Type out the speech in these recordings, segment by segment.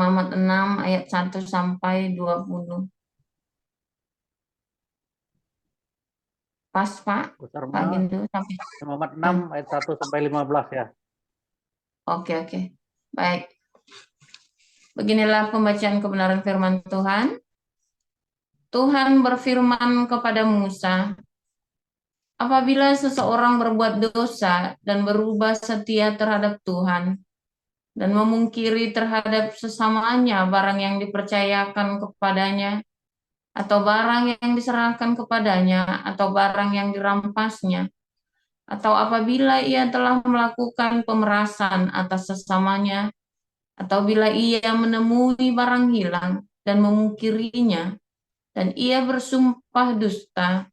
Muhammad 6 ayat 1 sampai 20. Pas Pak, Pak Gindu sampai. Muhammad 6 ayat 1 sampai 15 ya. Oke. Baik. Beginilah pembacaan kebenaran firman Tuhan. Tuhan berfirman kepada Musa, apabila seseorang berbuat dosa dan berubah setia terhadap Tuhan dan memungkiri terhadap sesamanya barang yang dipercayakan kepadanya, atau barang yang diserahkan kepadanya, atau barang yang dirampasnya, atau apabila ia telah melakukan pemerasan atas sesamanya, atau bila ia menemui barang hilang dan memungkirinya, dan ia bersumpah dusta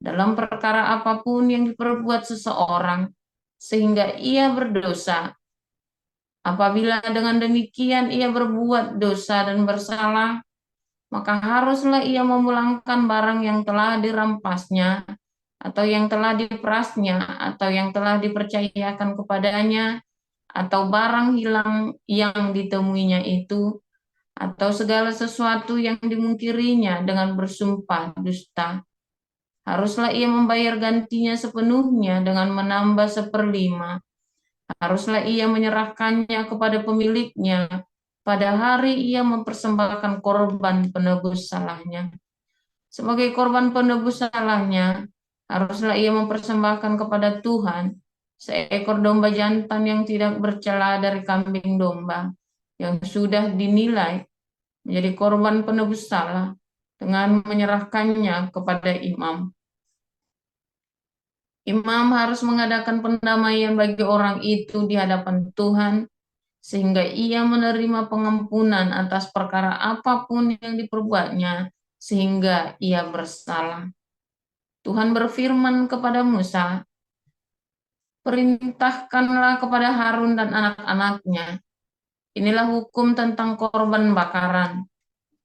dalam perkara apapun yang diperbuat seseorang, sehingga ia berdosa. Apabila dengan demikian ia berbuat dosa dan bersalah, maka haruslah ia memulangkan barang yang telah dirampasnya, atau yang telah diperasnya, atau yang telah dipercayakan kepadanya, atau barang hilang yang ditemuinya itu, atau segala sesuatu yang dimungkirinya dengan bersumpah dusta. Haruslah ia membayar gantinya sepenuhnya dengan menambah 1/5. Haruslah ia menyerahkannya kepada pemiliknya pada hari ia mempersembahkan korban penebus salahnya. Sebagai korban penebus salahnya, haruslah ia mempersembahkan kepada Tuhan seekor domba jantan yang tidak bercela dari kambing domba, yang sudah dinilai menjadi korban penebus salah, dengan menyerahkannya kepada imam. Imam harus mengadakan pendamaian bagi orang itu di hadapan Tuhan, sehingga ia menerima pengampunan atas perkara apapun yang diperbuatnya, sehingga ia bersalah. Tuhan berfirman kepada Musa, perintahkanlah kepada Harun dan anak-anaknya. Inilah hukum tentang korban bakaran.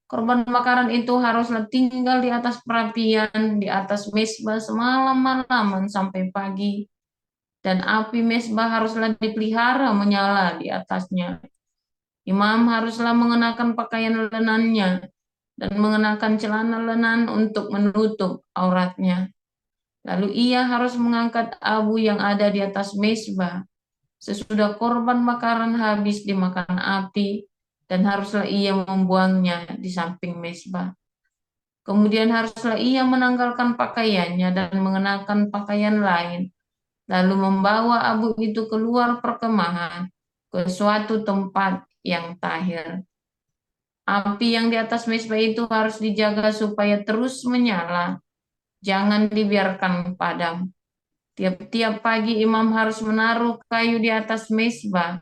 Korban bakaran itu haruslah tinggal di atas perapian, di atas mezbah semalam-malaman sampai pagi. Dan api mezbah haruslah dipelihara menyala di atasnya. Imam haruslah mengenakan pakaian lenannya dan mengenakan celana lenan untuk menutup auratnya. Lalu ia harus mengangkat abu yang ada di atas mezbah sesudah korban bakaran habis dimakan api, dan haruslah ia membuangnya di samping mezbah. Kemudian haruslah ia menanggalkan pakaiannya dan mengenakan pakaian lain, lalu membawa abu itu keluar perkemahan ke suatu tempat yang tahir. Api yang di atas mezbah itu harus dijaga supaya terus menyala, jangan dibiarkan padam. Tiap-tiap pagi imam harus menaruh kayu di atas mezbah,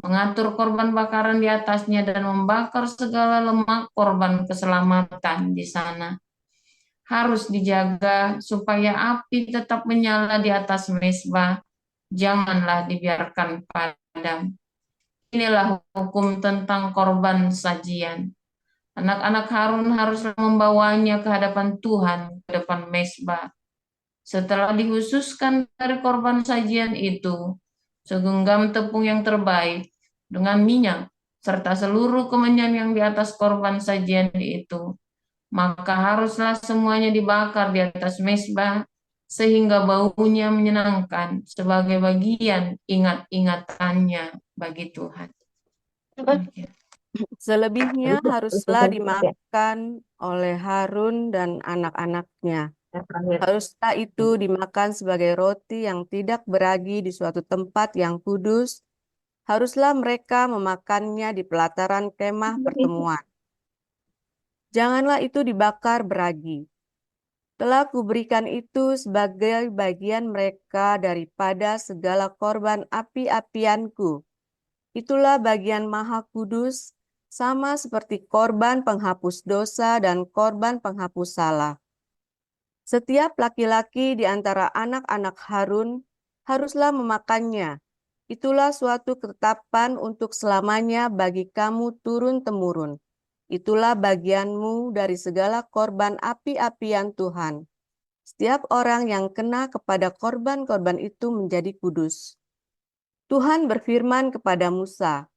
mengatur korban bakaran di atasnya, dan membakar segala lemak korban keselamatan di sana. Harus dijaga supaya api tetap menyala di atas mezbah, janganlah dibiarkan padam. Inilah hukum tentang korban sajian. Anak-anak Harun harus membawanya ke hadapan Tuhan, ke depan mezbah. Setelah dihususkan dari korban sajian itu, segenggam tepung yang terbaik dengan minyak, serta seluruh kemenyan yang di atas korban sajian itu, maka haruslah semuanya dibakar di atas mezbah, sehingga baunya menyenangkan sebagai bagian ingat-ingatannya bagi Tuhan. Selebihnya haruslah dimakan oleh Harun dan anak-anaknya. Haruslah itu dimakan sebagai roti yang tidak beragi di suatu tempat yang kudus. Haruslah mereka memakannya di pelataran kemah pertemuan. Janganlah itu dibakar beragi. Telah kuberikan itu sebagai bagian mereka daripada segala korban api-apianku. Itulah bagian maha kudus, sama seperti korban penghapus dosa dan korban penghapus salah. Setiap laki-laki di antara anak-anak Harun haruslah memakannya. Itulah suatu ketetapan untuk selamanya bagi kamu turun-temurun. Itulah bagianmu dari segala korban api-apian Tuhan. Setiap orang yang kena kepada korban-korban itu menjadi kudus. Tuhan berfirman kepada Musa,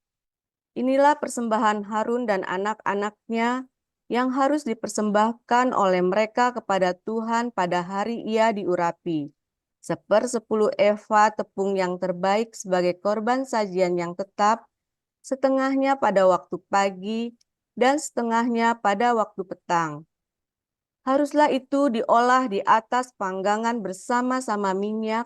Inilah persembahan Harun dan anak-anaknya yang harus dipersembahkan oleh mereka kepada Tuhan pada hari ia diurapi. 1/10 eva tepung yang terbaik sebagai korban sajian yang tetap, setengahnya pada waktu pagi dan setengahnya pada waktu petang. Haruslah itu diolah di atas panggangan bersama-sama minyak.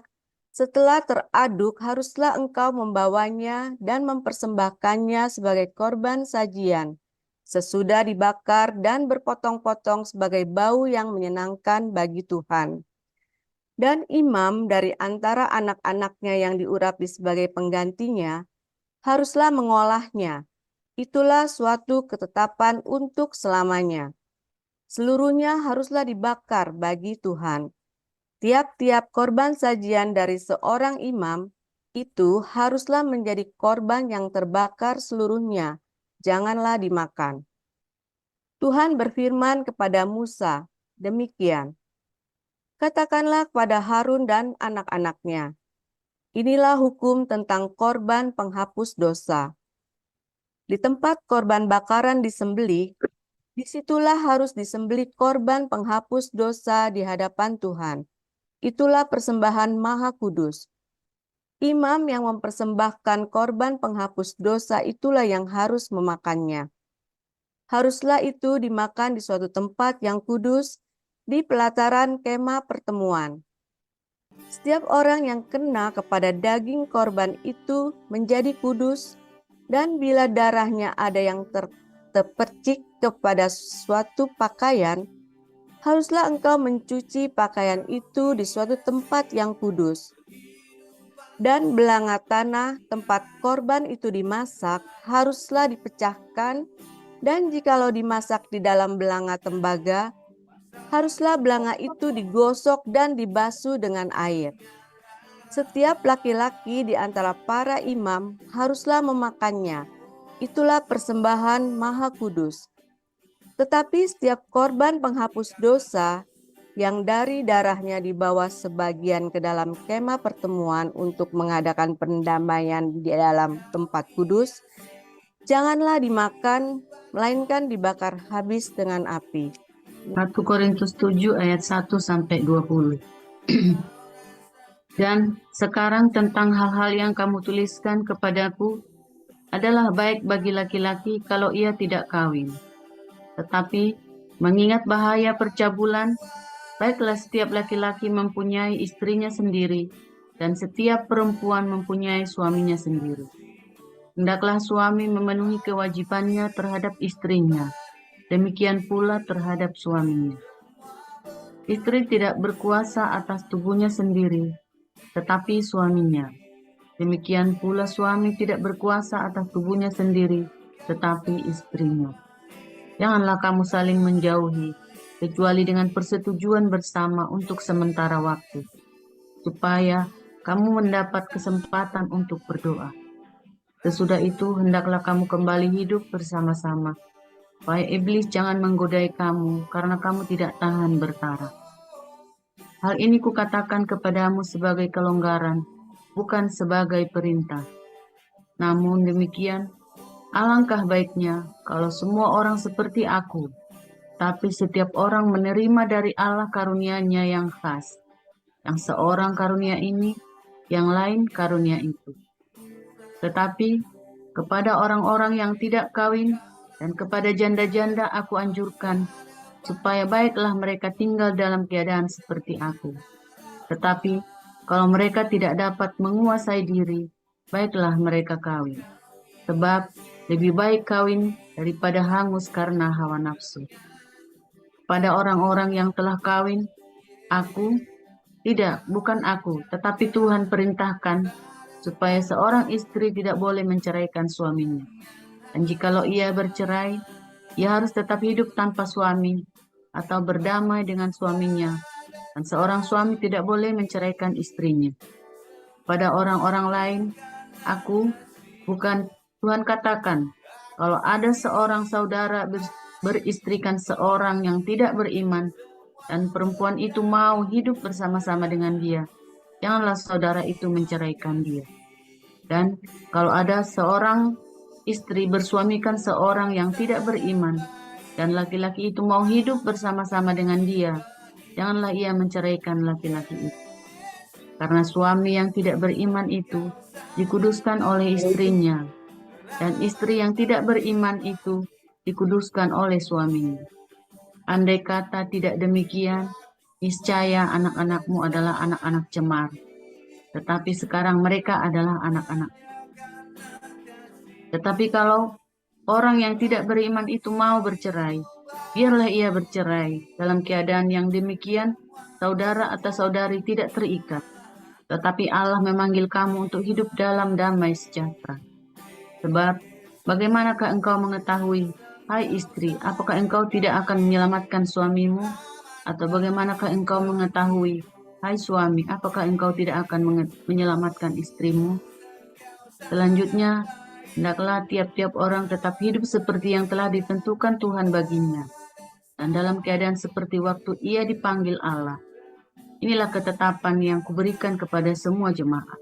Setelah teraduk, haruslah engkau membawanya dan mempersembahkannya sebagai korban sajian, sesudah dibakar dan berpotong-potong sebagai bau yang menyenangkan bagi Tuhan. Dan imam dari antara anak-anaknya yang diurapi sebagai penggantinya, haruslah mengolahnya. Itulah suatu ketetapan untuk selamanya. Seluruhnya haruslah dibakar bagi Tuhan. Tiap-tiap korban sajian dari seorang imam itu haruslah menjadi korban yang terbakar seluruhnya, janganlah dimakan. Tuhan berfirman kepada Musa, demikian, katakanlah kepada Harun dan anak-anaknya, inilah hukum tentang korban penghapus dosa. Di tempat korban bakaran disembelih, disitulah harus disembelih korban penghapus dosa di hadapan Tuhan. Itulah persembahan Maha Kudus. Imam yang mempersembahkan korban penghapus dosa itulah yang harus memakannya. Haruslah itu dimakan di suatu tempat yang kudus, di pelataran kemah pertemuan. Setiap orang yang kena kepada daging korban itu menjadi kudus, dan bila darahnya ada yang terpercik kepada suatu pakaian, haruslah engkau mencuci pakaian itu di suatu tempat yang kudus. Dan belanga tanah tempat korban itu dimasak haruslah dipecahkan, dan jikalau dimasak di dalam belanga tembaga, haruslah belanga itu digosok dan dibasuh dengan air. Setiap laki-laki di antara para imam haruslah memakannya. Itulah persembahan Maha Kudus. Tetapi setiap korban penghapus dosa yang dari darahnya dibawa sebagian ke dalam kemah pertemuan untuk mengadakan pendamaian di dalam tempat kudus, janganlah dimakan, melainkan dibakar habis dengan api. 1 Korintus 7 ayat 1-20. Dan sekarang tentang hal-hal yang kamu tuliskan kepadaku adalah baik bagi laki-laki kalau ia tidak kawin. Tetapi mengingat bahaya percabulan, baiklah setiap laki-laki mempunyai istrinya sendiri, dan setiap perempuan mempunyai suaminya sendiri. Hendaklah suami memenuhi kewajibannya terhadap istrinya, demikian pula terhadap suaminya. Istri tidak berkuasa atas tubuhnya sendiri, tetapi suaminya. Demikian pula suami tidak berkuasa atas tubuhnya sendiri, tetapi istrinya. Janganlah kamu saling menjauhi, kecuali dengan persetujuan bersama untuk sementara waktu, supaya kamu mendapat kesempatan untuk berdoa. Sesudah itu, hendaklah kamu kembali hidup bersama-sama, supaya iblis jangan menggodai kamu, karena kamu tidak tahan bertara. Hal ini kukatakan kepadamu sebagai kelonggaran, bukan sebagai perintah. Namun demikian, alangkah baiknya kalau semua orang seperti aku, tapi setiap orang menerima dari Allah karunia-Nya yang khas. Yang seorang karunia ini, yang lain karunia itu. Tetapi kepada orang-orang yang tidak kawin dan kepada janda-janda aku anjurkan, supaya baiklah mereka tinggal dalam keadaan seperti aku. Tetapi kalau mereka tidak dapat menguasai diri, baiklah mereka kawin. Sebab lebih baik kawin daripada hangus karena hawa nafsu. Pada orang-orang yang telah kawin, bukan aku, tetapi Tuhan perintahkan supaya seorang istri tidak boleh menceraikan suaminya. Dan jikalau ia bercerai, ia harus tetap hidup tanpa suami atau berdamai dengan suaminya. Dan seorang suami tidak boleh menceraikan istrinya. Pada orang-orang lain, Tuhan katakan, kalau ada seorang saudara beristrikan seorang yang tidak beriman, dan perempuan itu mau hidup bersama-sama dengan dia, janganlah saudara itu menceraikan dia. Dan kalau ada seorang istri bersuamikan seorang yang tidak beriman, dan laki-laki itu mau hidup bersama-sama dengan dia, janganlah ia menceraikan laki-laki itu. Karena suami yang tidak beriman itu dikuduskan oleh istrinya, dan istri yang tidak beriman itu dikuduskan oleh suaminya. Andai kata tidak demikian, niscaya anak-anakmu adalah anak-anak cemar, tetapi sekarang mereka adalah anak-anak. Tetapi kalau orang yang tidak beriman itu mau bercerai, biarlah ia bercerai. Dalam keadaan yang demikian, saudara atau saudari tidak terikat. Tetapi Allah memanggil kamu untuk hidup dalam damai sejahtera. Sebab, bagaimanakah engkau mengetahui, hai istri, apakah engkau tidak akan menyelamatkan suamimu? Atau bagaimanakah engkau mengetahui, hai suami, apakah engkau tidak akan menyelamatkan istrimu? Selanjutnya, hendaklah tiap-tiap orang tetap hidup seperti yang telah ditentukan Tuhan baginya, dan dalam keadaan seperti waktu ia dipanggil Allah. Inilah ketetapan yang kuberikan kepada semua jemaat.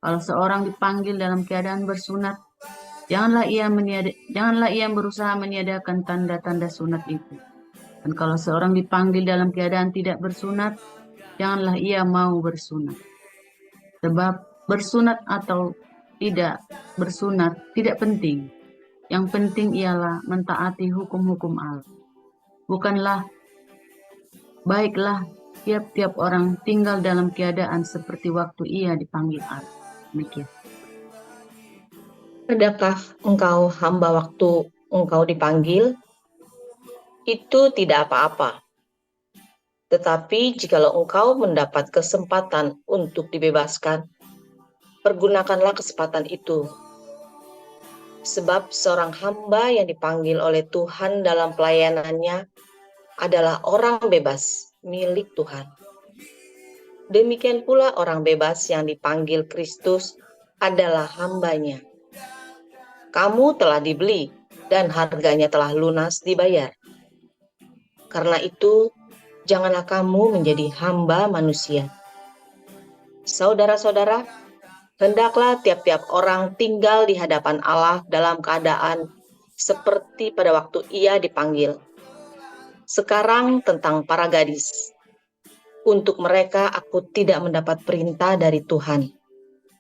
Kalau seorang dipanggil dalam keadaan bersunat, janganlah ia berusaha meniadakan tanda-tanda sunat itu. Dan kalau seorang dipanggil dalam keadaan tidak bersunat, janganlah ia mau bersunat. Sebab bersunat atau tidak bersunat tidak penting. Yang penting ialah mentaati hukum-hukum Allah. Baiklah tiap-tiap orang tinggal dalam keadaan seperti waktu ia dipanggil Allah. Demikian. Adakah engkau hamba waktu engkau dipanggil? Itu tidak apa-apa. Tetapi jikalau engkau mendapat kesempatan untuk dibebaskan, pergunakanlah kesempatan itu. Sebab seorang hamba yang dipanggil oleh Tuhan dalam pelayanannya adalah orang bebas milik Tuhan. Demikian pula orang bebas yang dipanggil Kristus adalah hambanya. Kamu telah dibeli dan harganya telah lunas dibayar. Karena itu, janganlah kamu menjadi hamba manusia. Saudara-saudara, hendaklah tiap-tiap orang tinggal di hadapan Allah dalam keadaan seperti pada waktu ia dipanggil. Sekarang tentang para gadis. Untuk mereka aku tidak mendapat perintah dari Tuhan,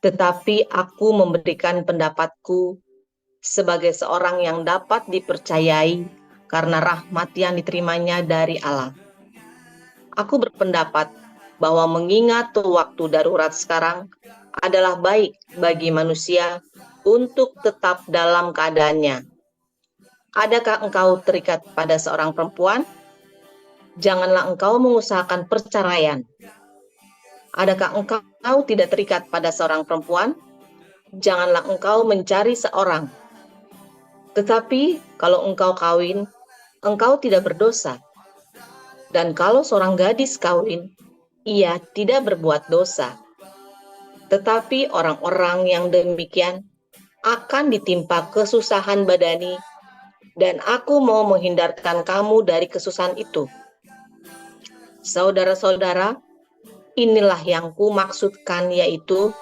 tetapi aku memberikan pendapatku sebagai seorang yang dapat dipercayai karena rahmat yang diterimanya dari Allah. Aku berpendapat bahwa mengingat waktu darurat sekarang adalah baik bagi manusia untuk tetap dalam keadaannya. Adakah engkau terikat pada seorang perempuan? Janganlah engkau mengusahakan perceraian. Adakah engkau tidak terikat pada seorang perempuan? Janganlah engkau mencari seorang. Tetapi kalau engkau kawin, engkau tidak berdosa. Dan kalau seorang gadis kawin, ia tidak berbuat dosa. Tetapi orang-orang yang demikian akan ditimpa kesusahan badani, dan aku mau menghindarkan kamu dari kesusahan itu. Saudara-saudara, inilah yang kumaksudkan, yaitu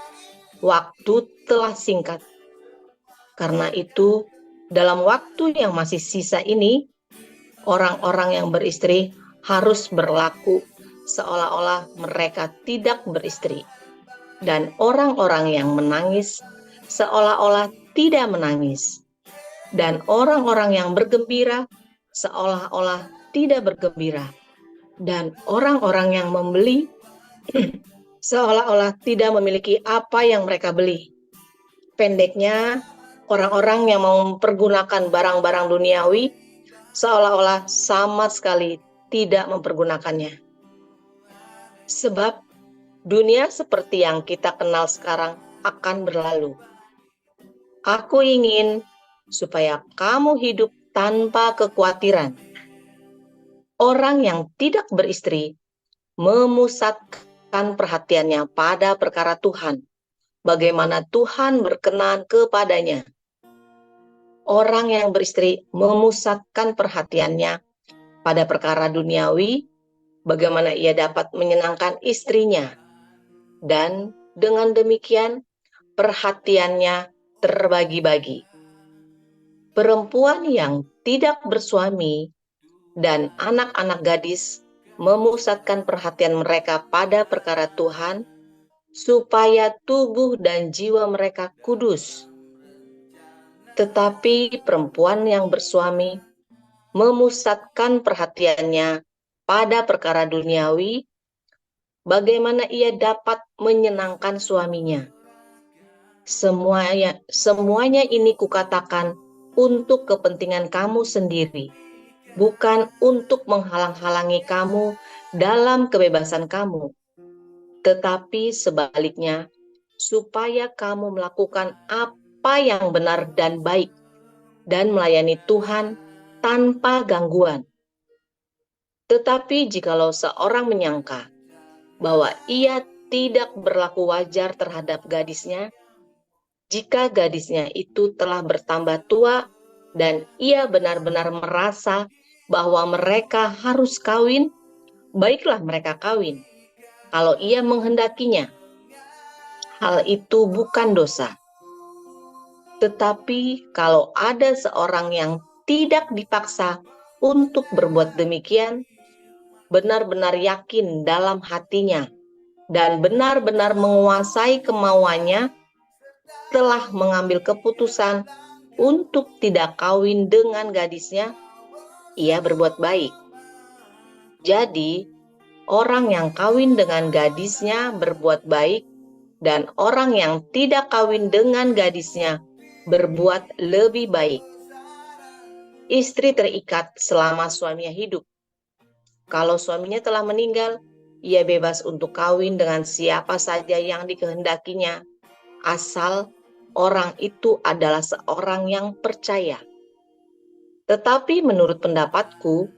waktu telah singkat. Karena itu, dalam waktu yang masih sisa ini, orang-orang yang beristri harus berlaku seolah-olah mereka tidak beristri. Dan orang-orang yang menangis seolah-olah tidak menangis. Dan orang-orang yang bergembira seolah-olah tidak bergembira. Dan orang-orang yang membeli seolah-olah tidak memiliki apa yang mereka beli. Pendeknya, orang-orang yang mau mempergunakan barang-barang duniawi seolah-olah sama sekali tidak mempergunakannya. Sebab dunia seperti yang kita kenal sekarang akan berlalu. Aku ingin supaya kamu hidup tanpa kekhawatiran. Orang yang tidak beristri memusatkan perhatiannya pada perkara Tuhan, bagaimana Tuhan berkenan kepadanya. Orang yang beristri memusatkan perhatiannya pada perkara duniawi, bagaimana ia dapat menyenangkan istrinya. Dan dengan demikian perhatiannya terbagi-bagi. perempuan yang tidak bersuami dan anak-anak gadis memusatkan perhatian mereka pada perkara Tuhan, supaya tubuh dan jiwa mereka kudus. Tetapi perempuan yang bersuami memusatkan perhatiannya pada perkara duniawi, bagaimana ia dapat menyenangkan suaminya. Semuanya ini kukatakan untuk kepentingan kamu sendiri, bukan untuk menghalang-halangi kamu dalam kebebasan kamu, tetapi sebaliknya, supaya kamu melakukan apa yang benar dan baik, dan melayani Tuhan tanpa gangguan. Tetapi jikalau seorang menyangka bahwa ia tidak berlaku wajar terhadap gadisnya, jika gadisnya itu telah bertambah tua dan ia benar-benar merasa bahwa mereka harus kawin, baiklah mereka kawin, kalau ia menghendakinya. Hal itu bukan dosa. Tetapi kalau ada seorang yang tidak dipaksa untuk berbuat demikian, benar-benar yakin dalam hatinya dan benar-benar menguasai kemauannya, telah mengambil keputusan untuk tidak kawin dengan gadisnya, ia berbuat baik. Jadi, orang yang kawin dengan gadisnya berbuat baik, dan orang yang tidak kawin dengan gadisnya berbuat lebih baik. Istri terikat selama suaminya hidup. Kalau suaminya telah meninggal, ia bebas untuk kawin dengan siapa saja yang dikehendakinya, asal orang itu adalah seorang yang percaya. Tetapi menurut pendapatku,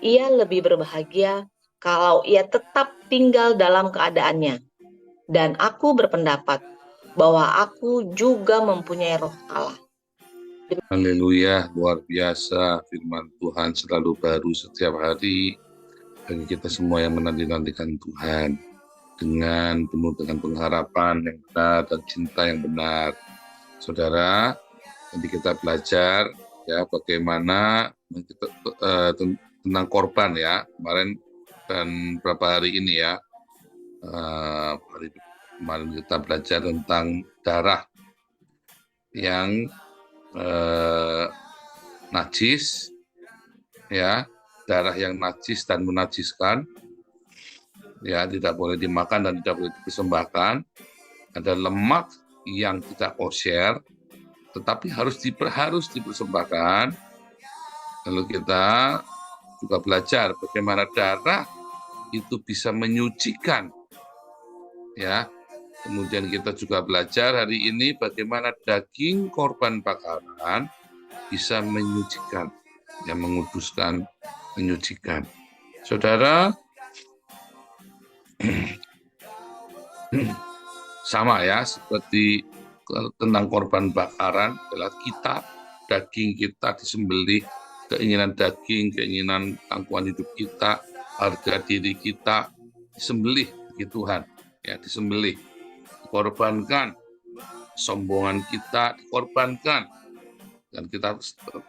ia lebih berbahagia kalau ia tetap tinggal dalam keadaannya. Dan aku berpendapat bahwa aku juga mempunyai roh Allah. Haleluya, luar biasa. Firman Tuhan selalu baru setiap hari bagi kita semua yang menanti-nantikan Tuhan, dengan penuh dengan pengharapan yang benar dan cinta yang benar. Saudara, nanti kita belajar ya bagaimana kita, tentang korban ya kemarin dan beberapa hari ini ya. Kemarin kita belajar tentang darah yang najis ya, darah yang najis dan menajiskan ya, tidak boleh dimakan dan tidak boleh dipersembahkan. Ada lemak yang tidak kosher tetapi harus dipersembahkan. Lalu kita juga belajar bagaimana darah itu bisa menyucikan ya. Kemudian kita juga belajar hari ini bagaimana daging korban bakaran bisa menyucikan, yang menguduskan, menyucikan. Saudara, sama ya seperti tentang korban bakaran adalah kita, daging kita disembelih, keinginan daging, keinginan tangkuan hidup kita, harga diri kita disembelih bagi Tuhan ya, disembelih, dikorbankan, sombongan kita dikorbankan, dan kita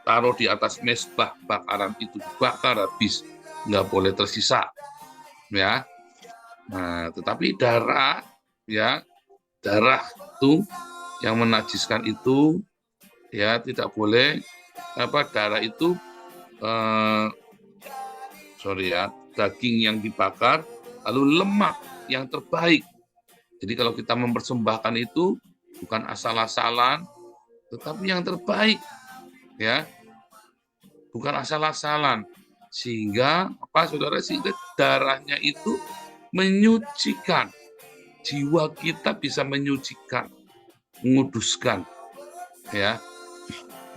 taruh di atas mezbah bakaran itu, dibakar habis, nggak boleh tersisa ya. Nah, tetapi darah ya, darah itu yang menajiskan itu ya, tidak boleh darah itu daging yang dibakar lalu lemak yang terbaik. Jadi kalau kita mempersembahkan itu bukan asal-asalan, tetapi yang terbaik ya, bukan asal-asalan, sehingga saudara, sehingga darahnya itu menyucikan jiwa kita, bisa menyucikan, menguduskan ya.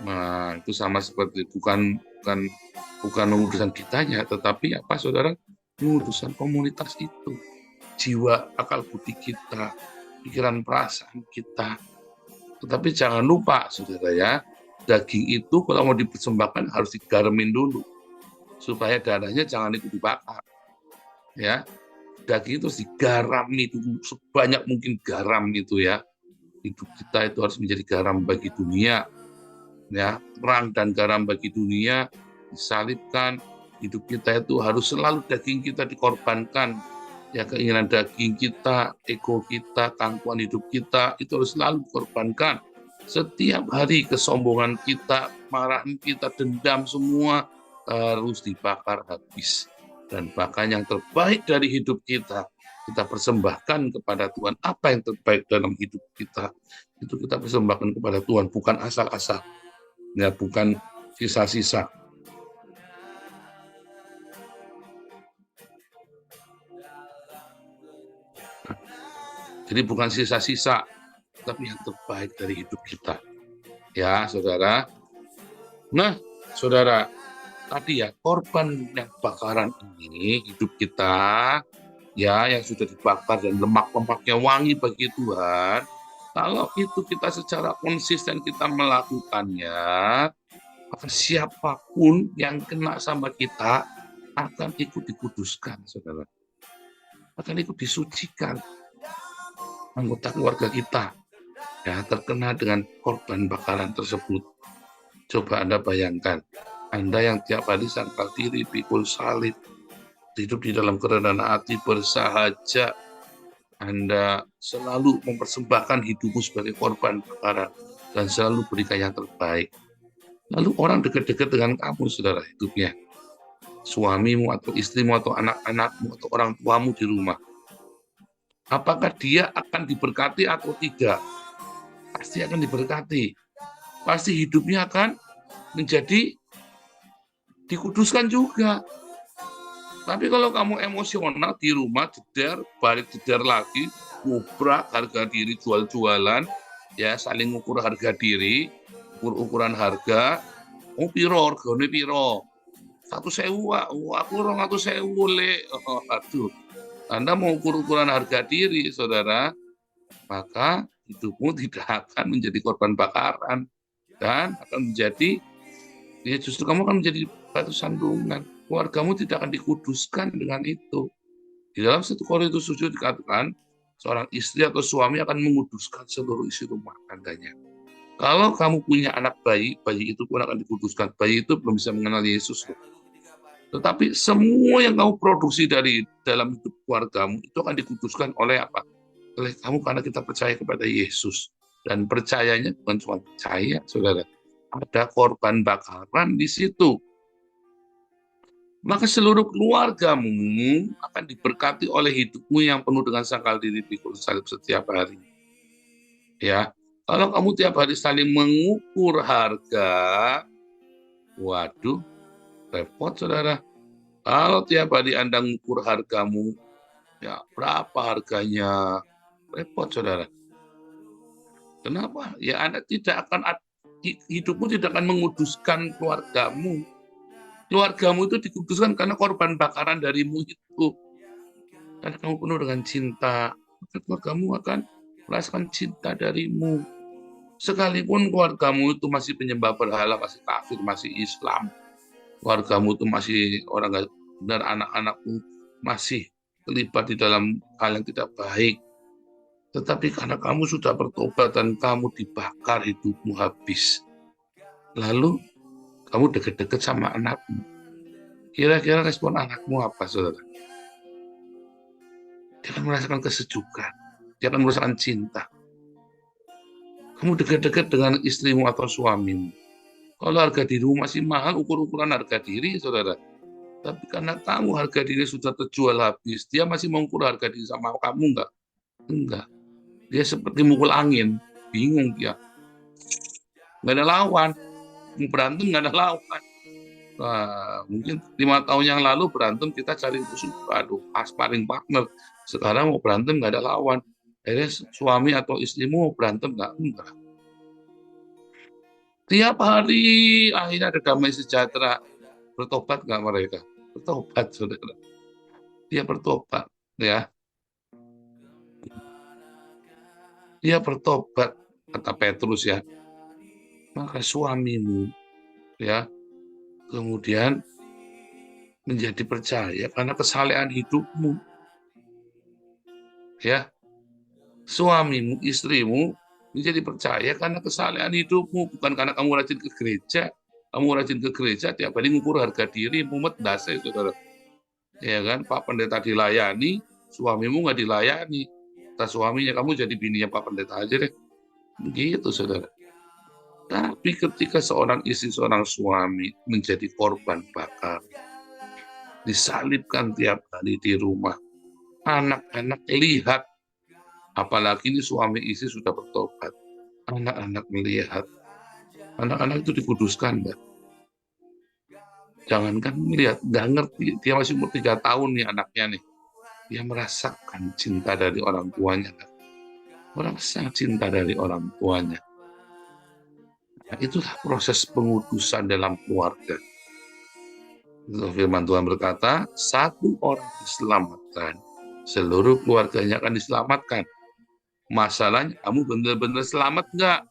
Nah, itu sama seperti bukan menguduskan kitanya, tetapi saudara, menguduskan komunitas itu, jiwa, akal budi kita, pikiran perasaan kita. Tetapi jangan lupa saudara ya, daging itu kalau mau dipersembahkan harus digaramin dulu supaya darahnya jangan ikut dibakar ya. Daging itu harus digarami itu sebanyak mungkin garam itu ya. Hidup kita itu harus menjadi garam bagi dunia. ya, terang dan garam bagi dunia, disalibkan. Hidup kita itu harus selalu daging kita dikorbankan, ya, keinginan daging kita, ego kita, kangkuan hidup kita itu harus selalu dikorbankan. Setiap hari kesombongan kita, marahan kita, dendam semua harus dibakar habis. Dan bahkan yang terbaik dari hidup kita persembahkan kepada Tuhan. Apa yang terbaik dalam hidup kita itu kita persembahkan kepada Tuhan, bukan asal-asal, ya, bukan sisa-sisa. Jadi bukan sisa-sisa, tapi yang terbaik dari hidup kita. Ya, saudara. Nah, saudara, tadi ya, korban yang bakaran ini, hidup kita, ya, yang sudah dibakar dan lemak-lemaknya wangi bagi Tuhan, kalau itu kita secara konsisten kita melakukannya, maka siapapun yang kena sama kita akan ikut dikuduskan, saudara. Akan ikut disucikan. Anggota keluarga kita, ya, terkena dengan korban bakaran tersebut. Coba Anda bayangkan, Anda yang tiap hari sangkal diri, pikul salib, hidup di dalam kerendahan hati, bersahaja, Anda selalu mempersembahkan hidupmu sebagai korban bakaran dan selalu berikan yang terbaik. Lalu orang dekat-dekat dengan kamu, saudara, hidupnya, suamimu atau istrimu atau anak-anakmu atau orang tuamu di rumah, apakah dia akan diberkati atau tidak? Pasti akan diberkati. Pasti hidupnya akan menjadi dikuduskan juga. Tapi kalau kamu emosional di rumah, jedar, balik jedar lagi, ngubrak harga diri, jual-jualan, ya, saling ukur harga diri, ukur-ukuran harga, piro, regane piro? 1.000, aku 200.000 le. Aduh. Anda mau ukur-ukuran harga diri, saudara, maka hidupmu tidak akan menjadi korban bakaran dan akan menjadi, ya, justru kamu akan menjadi batu sandungan. Keluargamu tidak akan dikuduskan dengan itu. Di dalam 1 Korintus 7 dikatakan, seorang istri atau suami akan menguduskan seluruh isi rumah tangganya. Kalau kamu punya anak bayi, bayi itu pun akan dikuduskan. Bayi itu belum bisa mengenal Yesus. Tetapi semua yang kamu produksi dari dalam hidup keluargamu itu akan dikuduskan oleh apa? Oleh kamu, karena kita percaya kepada Yesus. Dan percayanya bukan cuma percaya, saudara. Ada korban bakaran di situ. Maka seluruh keluargamu akan diberkati oleh hidupmu yang penuh dengan sangkal diri, pikul salib setiap hari. Ya, kalau kamu tiap hari saling mengukur harga, waduh, repot, saudara. Kalau tiap hari Anda mengukur hargamu, ya, berapa harganya, repot, saudara. Kenapa? Ya, Anda tidak akan, hidupmu tidak akan menguduskan keluargamu. Keluargamu itu dikuduskan karena korban bakaran darimu itu. Karena kamu penuh dengan cinta, maka keluargamu akan merasakan cinta darimu. Sekalipun keluargamu itu masih penyembah berhala, masih kafir, masih Islam, keluargamu itu masih orang nggak benar, anak-anakmu masih terlibat di dalam hal yang tidak baik, tetapi karena kamu sudah bertobat dan kamu dibakar hidupmu habis, lalu kamu deket-deket sama anakmu, kira-kira respon anakmu apa, saudara? Dia akan merasakan kesejukan, dia akan merasakan cinta. Kamu dekat-dekat dengan istrimu atau suamimu, kalau harga dirimu masih mahal, ukur-ukuran harga diri, saudara. Tapi karena kamu harga diri sudah terjual habis, dia masih mengukur harga diri sama kamu enggak? Enggak. Dia seperti mukul angin, bingung dia. Nggak ada lawan. Berantem nggak ada lawan. Nah, mungkin 5 tahun yang lalu berantem kita cari musuh, aduh, sparring partner. Sekarang mau berantem nggak ada lawan. Akhirnya suami atau istrimu mau berantem nggak? Enggak. Tiap hari akhirnya ada damai sejahtera. Bertobat nggak mereka? Bertobat, saudara. Dia bertobat, ya. Dia bertobat, kata Petrus, ya. Maka suamimu, ya, kemudian menjadi percaya karena kesalehan hidupmu, ya. Suamimu, istrimu menjadi percaya karena kesalehan hidupmu, bukan karena kamu rajin ke gereja. Kamu rajin ke gereja tiap hari ngukur harga diri, mumet dasa, saudara. Ya kan, Pak Pendeta dilayani, suamimu nggak dilayani. Kata suaminya, kamu jadi bininya Pak Pendeta aja deh. Begitu, saudara. Tapi ketika seorang istri, seorang suami menjadi korban bakar, disalibkan tiap hari di rumah, anak-anak lihat, apalagi ini suami istri sudah bertobat, anak-anak melihat, anak-anak itu dikuduskan, Mbak. Jangankan melihat, nggak ngerti, dia masih umur 3 tahun nih anaknya nih, dia merasakan cinta dari orang tuanya, kan? Merasa cinta dari orang tuanya. Nah, itulah proses pengudusan dalam keluarga. Firman Tuhan berkata, satu orang diselamatkan, seluruh keluarganya akan diselamatkan. Masalahnya, kamu benar-benar selamat nggak?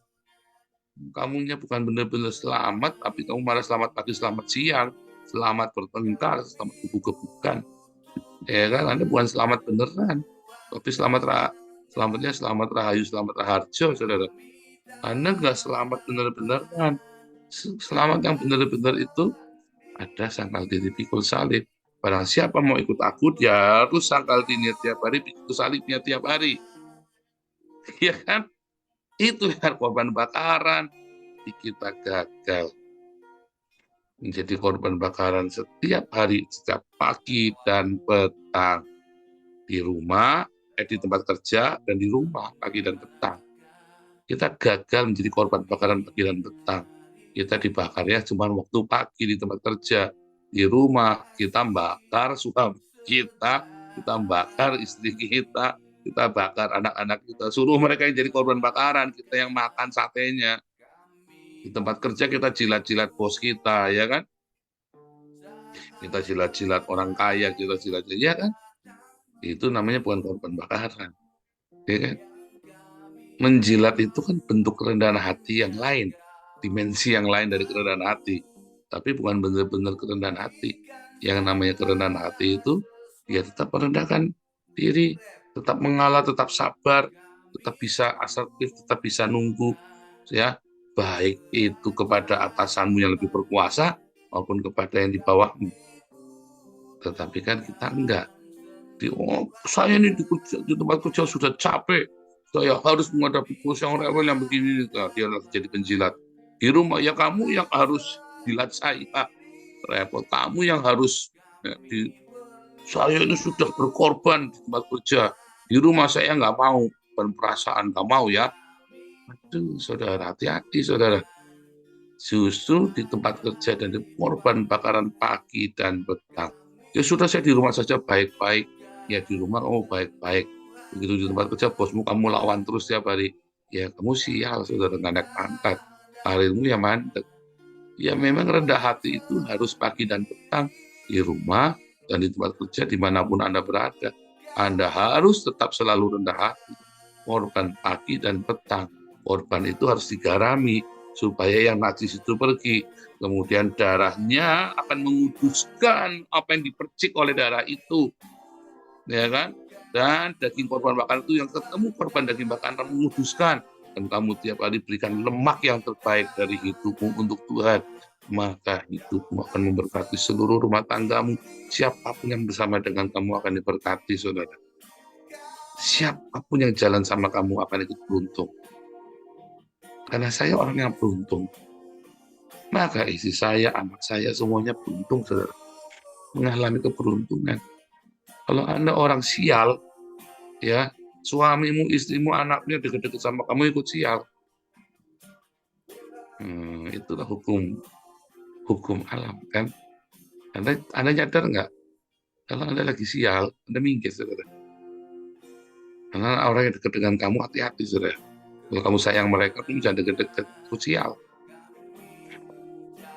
Kamunya bukan benar-benar selamat, tapi kamu malah selamat pagi, selamat siang, selamat bertengkar, selamat gebuk-gebukan. Ya kan, Anda bukan selamat beneran, tapi selamatnya selamat rahayu, selamat raharjo, saudara. Anda nggak selamat benar-benaran. Selamat yang benar-benar itu ada sangkal diri pikul salib. Barang siapa mau ikut aku, dia harus sangkal dirinya tiap hari, pikul salibnya tiap hari. Ya kan? Itu yang korban bakaran. Kita gagal menjadi korban bakaran setiap hari, setiap pagi dan petang. Di rumah, di tempat kerja, dan di rumah pagi dan petang. Kita gagal menjadi korban bakaran pagi dan petang. Kita dibakarnya cuma waktu pagi di tempat kerja. Di rumah kita bakar suami kita bakar istri kita bakar anak-anak kita. Suruh mereka yang jadi korban bakaran, kita yang makan satenya. Di tempat kerja kita jilat-jilat bos kita, ya kan? Kita jilat-jilat orang kaya, kita jilat-jilat, ya kan? Itu namanya bukan korban bakaran. Ya kan? Menjilat itu kan bentuk kerendahan hati yang lain, dimensi yang lain dari kerendahan hati, tapi bukan benar-benar kerendahan hati. Yang namanya kerendahan hati itu dia tetap merendahkan diri, tetap mengalah, tetap sabar, tetap bisa asertif, tetap bisa nunggu, ya, baik itu kepada atasanmu yang lebih berkuasa maupun kepada yang di bawahmu. Tetapi kan kita enggak. Saya ini di tempat kerja sudah capek, saya harus menghadapi bos yang rewel yang begini, dia lagi jadi penjilat. Di rumah ya kamu yang harus jilat saya, repot kamu yang harus saya ini sudah berkorban di tempat kerja, di rumah saya nggak mau, perasaan nggak mau ya. Aduh, saudara, hati-hati saudara. Justru di tempat kerja dan di korban bakaran pagi dan petang. Ya sudah, saya di rumah saja baik-baik, ya di rumah kamu baik-baik. Begitu di tempat kerja bosmu kamu lawan terus tiap hari, ya kamu sial, saudara, nggak naik pangkat, karirmu ya mandek. Ya memang rendah hati itu harus pagi dan petang, di rumah dan di tempat kerja dimanapun Anda berada. Anda harus tetap selalu rendah hati. Korban pagi dan petang, korban itu harus digarami supaya yang najis itu pergi. Kemudian darahnya akan menguduskan apa yang dipercik oleh darah itu, ya kan? Dan daging korban bakaran itu yang ketemu korban daging bakaran menguduskan. Dan kamu tiap hari berikan lemak yang terbaik dari hidupmu untuk Tuhan. Maka hidupmu akan memberkati seluruh rumah tanggamu. Siapapun yang bersama dengan kamu akan diberkati, saudara. Siapapun yang jalan sama kamu akan ikut beruntung. Karena saya orang yang beruntung. Maka istri saya, anak saya, semuanya beruntung, saudara. Mengalami keberuntungan. Kalau Anda orang sial, ya, suamimu, istrimu, anaknya deket-deket sama kamu ikut sial. Itulah hukum alam, kan? Anda nyadar nggak? Kalau Anda lagi sial, Anda minggir, saudara. Karena orang yang dekat dengan kamu, hati-hati, saudara. Kalau kamu sayang mereka, kamu jangan deket-deket, ikut sial.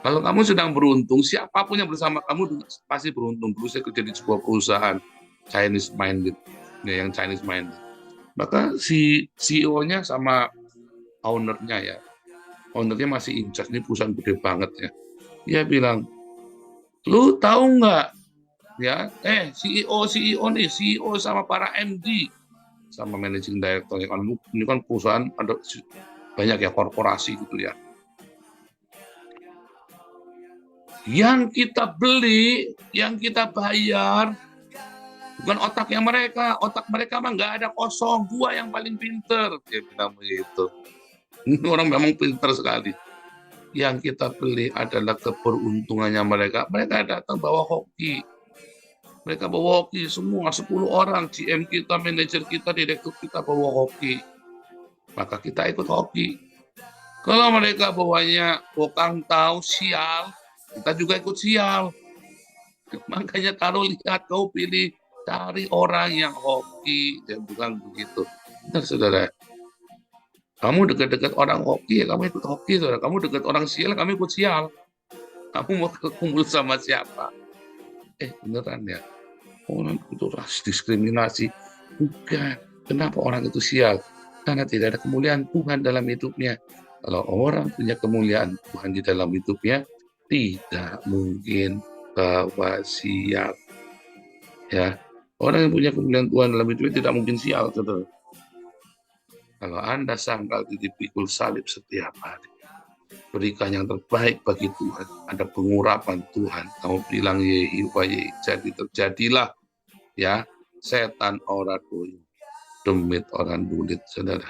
Kalau kamu sedang beruntung, siapapun yang bersama kamu pasti beruntung. Dulu saya kerja di sebuah perusahaan Chinese minded, ya, yang Chinese minded. Maka si CEO-nya sama owner-nya, ya, owner-nya masih in charge, ini perusahaan gede banget ya. Dia bilang, lu tahu nggak, ya, CEO nih, CEO sama para MD sama managing director. Ini kan perusahaan ada banyak ya, korporasi gitu ya. Yang kita beli, yang kita bayar, bukan otaknya mereka. Otak mereka mah nggak ada, kosong. Gua yang paling pinter. Dia bilang begitu. Ini orang memang pinter sekali. Yang kita beli adalah keberuntungannya mereka. Mereka datang bawa hoki. Mereka bawa hoki semua, 10 orang. GM kita, manajer kita, direktur kita bawa hoki. Maka kita ikut hoki. Kalau mereka bawanya bokang tahu, sial, kita juga ikut sial. Makanya kalau lihat, kau pilih, cari orang yang hoki. Ya, bukan begitu. Benar, saudara. Kamu dekat-dekat orang hoki, ya kamu ikut hoki, saudara. Kamu dekat orang sial, kamu ikut sial. Kamu mau kumpul sama siapa? Beneran ya? Orang itu ras diskriminasi. Bukan. Kenapa orang itu sial? Karena tidak ada kemuliaan Tuhan dalam hidupnya. Kalau orang punya kemuliaan Tuhan di dalam hidupnya, tidak mungkin bahwa sial. Ya, orang yang punya kemuliaan Tuhan dalam hidupnya tidak mungkin sial, saudara. Kalau Anda sangkal dipikul salib setiap hari, berikan yang terbaik bagi Tuhan. Ada pengurapan Tuhan. Kamu bilang yehi wa yehi, jadi terjadilah. Ya, setan ora doyong, demit orang dulit, saudara.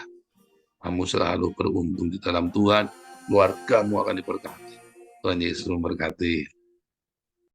Kamu selalu beruntung di dalam Tuhan. Keluargamu akan diberkati. Tuhan Yesus memberkati.